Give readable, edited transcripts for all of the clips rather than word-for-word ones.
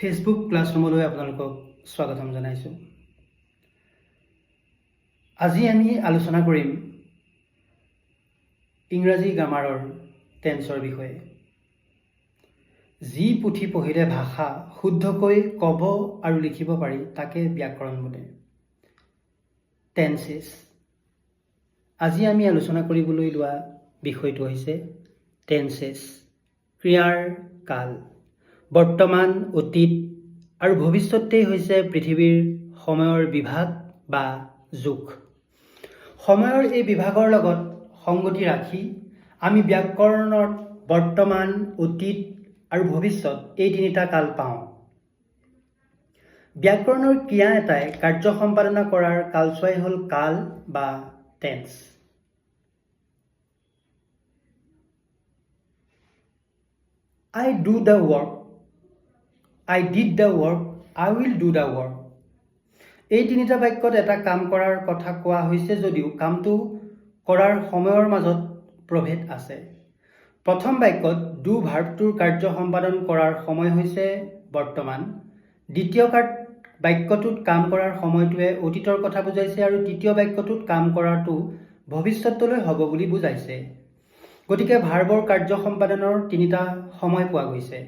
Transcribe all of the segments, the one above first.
Facebook ক্লাছৰুমলৈ আপোনালোকক স্বাগতম জনাইছোঁ। আজি আমি আলোচনা কৰিম ইংৰাজী গ্ৰামাৰৰ টেন্সৰ বিষয়ে। যি পুথি পঢ়িলে ভাষা শুদ্ধকৈ ক'ব আৰু লিখিব পাৰি তাকে ব্যাকৰণ বোলে। টেন্সেছ। আজি আমি আলোচনা কৰিবলৈ লোৱা বিষয়টো হৈছে টেন্সেছ। ক্ৰিয়াৰ কাল। বৰ্তমান, অতীত আৰু ভৱিষ্যতেই হৈছে পৃথিৱীৰ সময়ৰ বিভাগ বা যুগ। সময়ৰ এই বিভাগৰ লগত সংগতি ৰাখি আমি ব্যাকৰণত বৰ্তমান, অতীত আৰু ভৱিষ্যত এই তিনিটা কাল পাওঁ। ব্যাকৰণৰ ক্ৰিয়া এটাই কাৰ্য সম্পাদনা কৰাৰ কালছোৱাই হ'ল কাল বা tense. I do the work, I did the work, I will do the work. এই তিনিটা বাক্যত এটা কাম কৰাৰ কথা কোৱা হৈছে যদিও কামটো কৰাৰ সময়ৰ মাজত প্ৰভেদ আছে। প্ৰথম বাক্যত ডু ভাৰ্বটোৰ কাৰ্য সম্পাদন কৰাৰ সময় হৈছে বৰ্তমান। দ্বিতীয় বাক্যটোত কাম কৰাৰ সময়টোৱে অতীতৰ কথা বুজাইছে আৰু তৃতীয় বাক্যটোত কাম কৰাটো ভৱিষ্যতলৈ হ'ব বুলি বুজাইছে। গতিকে ভাৰ্বৰ কাৰ্য সম্পাদনৰ তিনিটা সময় পোৱা গৈছে।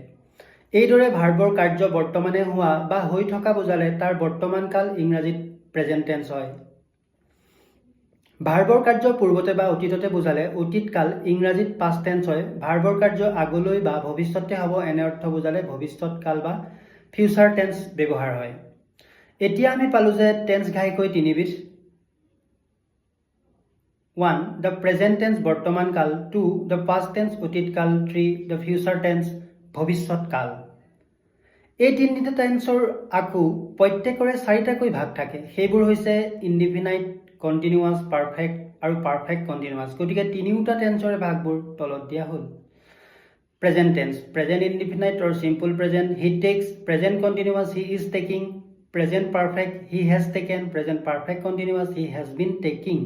এইদৰে ভাৰ্বৰ কাৰ্য বৰ্তমানে হোৱা বা হৈ থকা বুজালে তাৰ বৰ্তমান কাল ইংৰাজীত প্ৰেজেণ্ট টেন্স হয়। ভাৰ্বৰ কাৰ্য পূৰ্বতে বা অতীততে বুজালে অতীত কাল ইংৰাজীত পাষ্ট টেন্স হয়। ভাৰ্বৰ কাৰ্য আগলৈ বা ভৱিষ্যতে হ'ব এনে অৰ্থ বুজালে ভৱিষ্যত কাল বা ফিউচাৰ টেন্স ব্যৱহাৰ হয়। এতিয়া আমি পালোঁ যে টেন্স ঘাইকৈ তিনিবিধ। 1. The present tense বৰ্তমান কাল। 2. The past tense অতীত কাল। 3. The future tense ভৱিষ্যত কাল। এই তিনিটা টেন্সৰ আকৌ প্ৰত্যেকৰে চাৰিটাকৈ ভাগ থাকে। সেইবোৰ হৈছে ইনডিফিনাইট, কণ্টিনিউৱাছ, পাৰফেক্ট আৰু পাৰফেক্ট কণ্টিনিউৱাছ। গতিকে তিনিওটা টেন্সৰে ভাগবোৰ তলত দিয়া হ'ল। Present tense, present indefinite or simple present, he takes, present continuous, he is taking, present perfect, he has taken, present perfect continuous, he has been taking.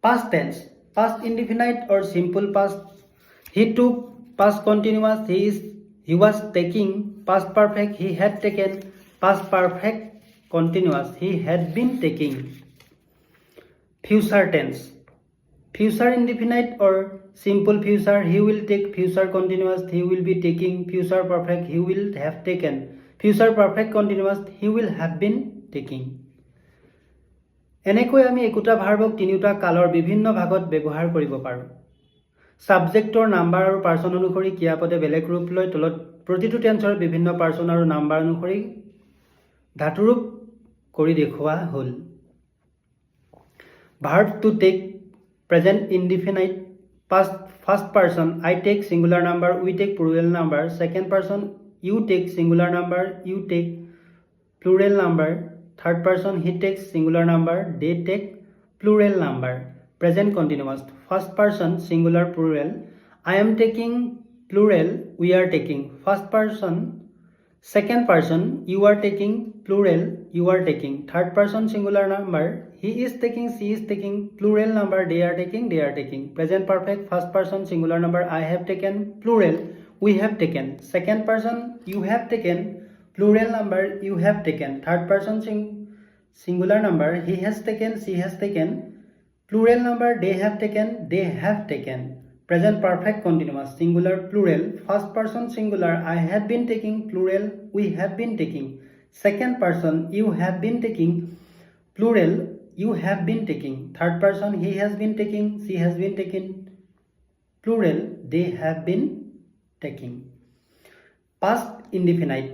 Past tense, past indefinite or simple past, he took, past continuous, he was taking, past perfect, he had taken, past perfect continuous, he had been taking. Future tense, future indefinite or simple future, he will take, future continuous, he will be taking, future perfect, he will have taken, future perfect continuous, he will have been taking. এনেকৈ আমি একোটা ভাৰ্বক তিনিওটা কালৰ বিভিন্ন ভাগত ব্যৱহাৰ কৰিব পাৰোঁ। ছাবজেক্টৰ নাম্বাৰ আৰু পাৰ্চন অনুসৰি ক্ৰিয়াপদে বেলেগ ৰূপ লৈ তলত প্ৰতিটো টেন্সৰ বিভিন্ন পাৰ্চন আৰু নাম্বাৰ অনুসৰি ধাতুৰূপ কৰি দেখুওৱা হ'ল। Verb to take, present indefinite, first person, I take singular number, we take plural number, second person, you take singular number, you take plural number, third person, he takes singular number, they take plural number. Present continuous, first person singular plural, I am taking plural, we are taking. First person, second person, you are taking plural, you are taking. Third person singular number, he is taking, she is taking, plural number, they are taking, they are taking. Present perfect, first person singular number, I have taken plural, we have taken. Second person, you have taken plural number, you have taken. Third person singular number, he has taken, she has taken, plural number, they have taken, they have taken. Present perfect continuous, singular plural, first person singular, I have been taking, plural, we have been taking. Second person, you have been taking, plural, you have been taking. Third person, he has been taking, she has been taking, plural, they have been taking. Past indefinite,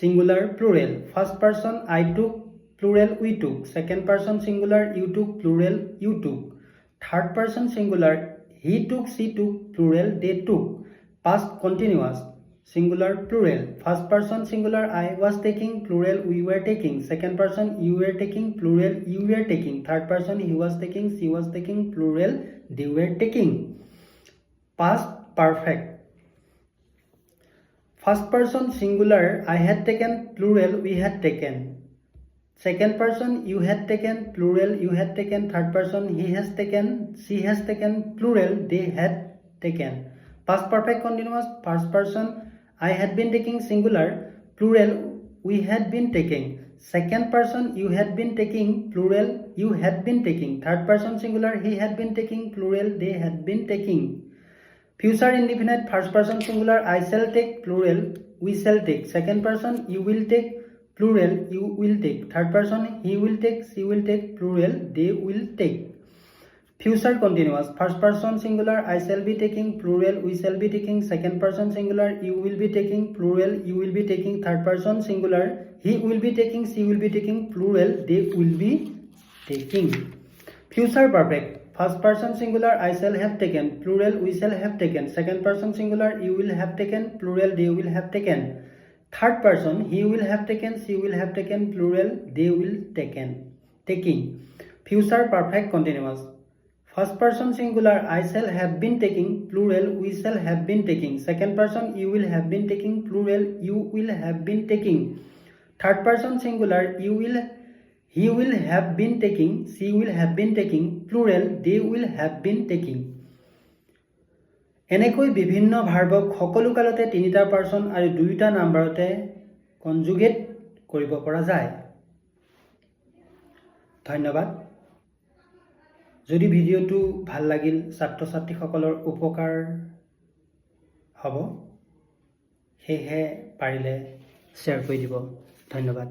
singular plural, first person, I took, plural, we took. Second person singular, you took, plural, you took. Third person singular, he took, she took, plural, they took. Past continuous, singular plural, first person singular, I was taking, plural, we were taking. Second person, you were taking, plural, you were taking. Third person, he was taking, she was taking, plural, they were taking. Past perfect, first person singular, I had taken, plural, we had taken. Second person, you had taken, plural, you had taken. Third person, he has taken, she has taken, plural, they had taken. Past perfect continuous, first person, I had been taking, singular, plural we had been taking. Second person you had been taking, plural you had been taking. Third person singular he had been taking, plural they had been taking. Future indefinite first person singular I shall take, plural we shall take. Second person you will take, plural you will take. Third person he will take, she will take, plural they will take. Future continuous first person singular I shall be taking, plural we shall be taking. Second person singular you will be taking, plural you will be taking. Third person singular he will be taking, she will be taking, plural they will be taking. Future perfect first person singular I shall have taken, plural we shall have taken. Second person singular you will have taken, plural they will have taken. Third person he will have taken, she will have taken, plural they will taking. Future perfect continuous first person singular I shall have been taking, plural we shall have been taking. Second person you will have been taking, plural you will have been taking. Third person singular he will have been taking, she will have been taking, plural they will have been taking. এনেকৈ বিভিন্ন ভাৰ্বক সকলো কালতে তিনিটা person আৰু দুইটা নাম্বাৰতে conjugate কৰিব পৰা যায়। ধন্যবাদ। যদি ভিডিওটো ভাল লাগিল ছাত্ৰ ছাত্ৰীসকলৰ উপকাৰ হ'ব সেয়ে পাৰিলে শ্বেয়াৰ কৰি দিব। ধন্যবাদ।